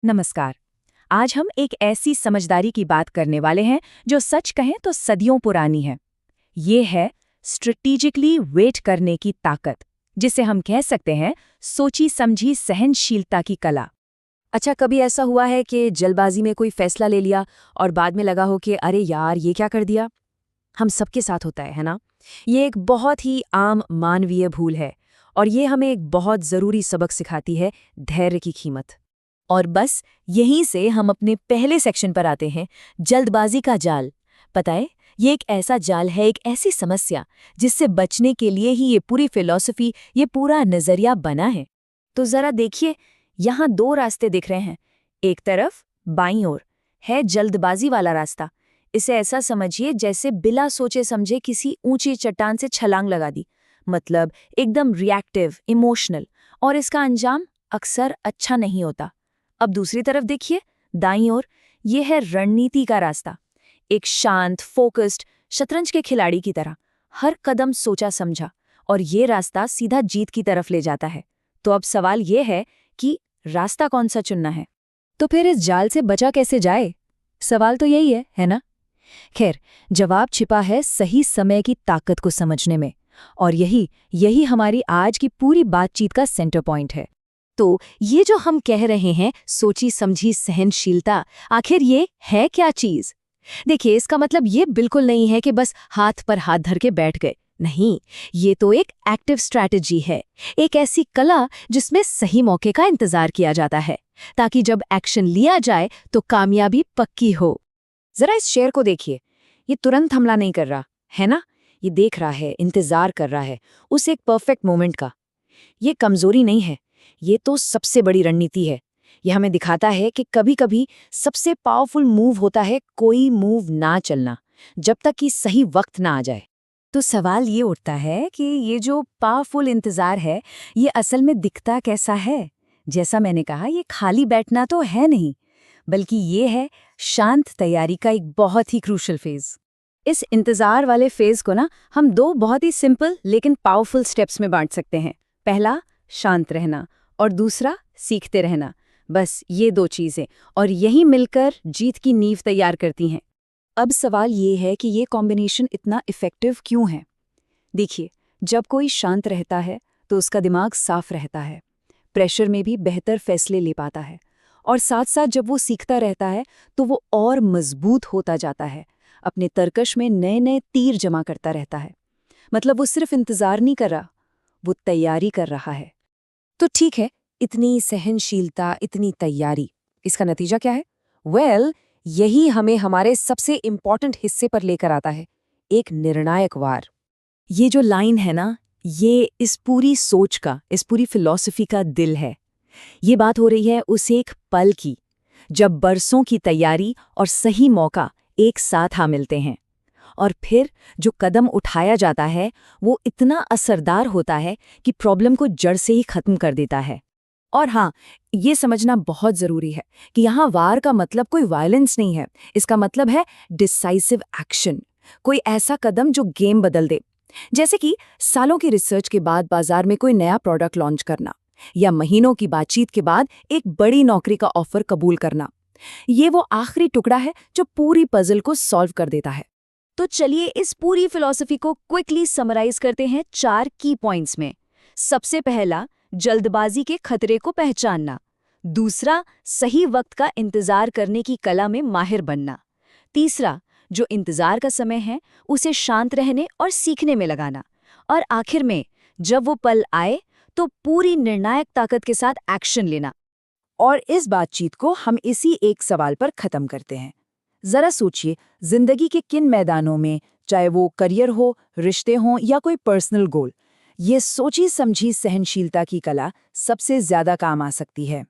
नमस्कार। आज हम एक ऐसी समझदारी की बात करने वाले हैं जो सच कहें तो सदियों पुरानी है। ये है स्ट्रेटेजिकली वेट करने की ताकत, जिसे हम कह सकते हैं सोची समझी सहनशीलता की कला। अच्छा, कभी ऐसा हुआ है कि जल्दबाजी में कोई फैसला ले लिया और बाद में लगा हो कि अरे यार ये क्या कर दिया? हम सबके साथ होता है ना? ये एक बहुत ही आम मानवीय भूल है और ये हमें एक बहुत ज़रूरी सबक सिखाती है, धैर्य की कीमत। और बस यहीं से हम अपने पहले सेक्शन पर आते हैं, जल्दबाजी का जाल। पता है, ये एक ऐसा जाल है, एक ऐसी समस्या जिससे बचने के लिए ही ये पूरी फिलॉसफी, ये पूरा नज़रिया बना है। तो ज़रा देखिए, यहाँ दो रास्ते दिख रहे हैं। एक तरफ बाईं ओर है जल्दबाजी वाला रास्ता। इसे ऐसा समझिए जैसे बिना सोचे समझे किसी ऊंची चट्टान से छलांग लगा दी। मतलब एकदम रिएक्टिव, इमोशनल, और इसका अंजाम अक्सर अच्छा नहीं होता। अब दूसरी तरफ देखिए, दाईं ओर, ये है रणनीति का रास्ता। एक शांत, फोकस्ड, शतरंज के खिलाड़ी की तरह हर कदम सोचा समझा, और ये रास्ता सीधा जीत की तरफ ले जाता है। तो अब सवाल ये है कि रास्ता कौन सा चुनना है? तो फिर इस जाल से बचा कैसे जाए? सवाल तो यही है ना? खैर, जवाब छिपा है सही समय की ताकत को समझने में। और यही यही हमारी आज की पूरी बातचीत का सेंटर पॉइंट है। तो ये जो हम कह रहे हैं सोची समझी सहनशीलता, आखिर ये है क्या चीज? देखिए, इसका मतलब ये बिल्कुल नहीं है कि बस हाथ पर हाथ धर के बैठ गए। नहीं, ये तो एक एक्टिव स्ट्रैटेजी है, एक ऐसी कला जिसमें सही मौके का इंतजार किया जाता है, ताकि जब एक्शन लिया जाए तो कामयाबी पक्की हो। जरा इस शेर को देखिए, ये तुरंत हमला नहीं कर रहा है ना? ये देख रहा है, इंतजार कर रहा है उस एक परफेक्ट मोमेंट का। ये कमजोरी नहीं है, ये तो सबसे बड़ी रणनीति है। यह हमें दिखाता है कि कभी-कभी सबसे पावरफुल मूव होता है कोई मूव ना चलना, जब तक कि सही वक्त ना आ जाए। तो सवाल ये उठता है कि ये जो पावरफुल इंतजार है, ये असल में दिखता कैसा है? जैसा मैंने कहा, ये खाली बैठना तो है नहीं, बल्कि ये है शांत तैयारी का एक बहुत ही क्रूशल फेज। इस इंतजार वाले फेज को ना हम दो बहुत ही सिंपल लेकिन पावरफुल स्टेप्स में बांट सकते हैं। पहला, शांत रहना, और दूसरा, सीखते रहना। बस ये दो चीजें, और यही मिलकर जीत की नींव तैयार करती हैं। अब सवाल ये है कि ये कॉम्बिनेशन इतना इफेक्टिव क्यों है? देखिए, जब कोई शांत रहता है तो उसका दिमाग साफ रहता है, प्रेशर में भी बेहतर फैसले ले पाता है, और साथ साथ जब वो सीखता रहता है तो वो और मजबूत होता जाता है, अपने तर्कश में नए नए तीर जमा करता रहता है। मतलब वो सिर्फ इंतजार नहीं कर रहा, वो तैयारी कर रहा है। तो ठीक है, इतनी सहनशीलता, इतनी तैयारी, इसका नतीजा क्या है? यही हमें हमारे सबसे इम्पॉर्टेंट हिस्से पर लेकर आता है, एक निर्णायक वार। ये जो लाइन है ना, ये इस पूरी सोच का, इस पूरी फिलॉसफी का दिल है। ये बात हो रही है उस एक पल की, जब बरसों की तैयारी और सही मौका एक साथ आ मिलते हैं। और फिर जो कदम उठाया जाता है वो इतना असरदार होता है कि प्रॉब्लम को जड़ से ही खत्म कर देता है। और हाँ, ये समझना बहुत ज़रूरी है कि यहाँ वार का मतलब कोई वायलेंस नहीं है। इसका मतलब है डिसाइसिव एक्शन, कोई ऐसा कदम जो गेम बदल दे। जैसे कि सालों की रिसर्च के बाद बाजार में कोई नया प्रोडक्ट लॉन्च करना, या महीनों की बातचीत के बाद एक बड़ी नौकरी का ऑफर कबूल करना। ये वो आखिरी टुकड़ा है जो पूरी पजल को सॉल्व कर देता है। तो चलिए इस पूरी फिलॉसफी को क्विकली समराइज करते हैं 4 की पॉइंट्स में। सबसे पहला, जल्दबाजी के खतरे को पहचानना। दूसरा, सही वक्त का इंतजार करने की कला में माहिर बनना। तीसरा, जो इंतजार का समय है उसे शांत रहने और सीखने में लगाना। और आखिर में, जब वो पल आए तो पूरी निर्णायक ताकत के साथ एक्शन लेना। और इस बातचीत को हम इसी एक सवाल पर खत्म करते हैं। जरा सोचिए, जिंदगी के किन मैदानों में, चाहे वो करियर हो, रिश्ते हों या कोई पर्सनल गोल, ये सोची समझी सहनशीलता की कला सबसे ज्यादा काम आ सकती है।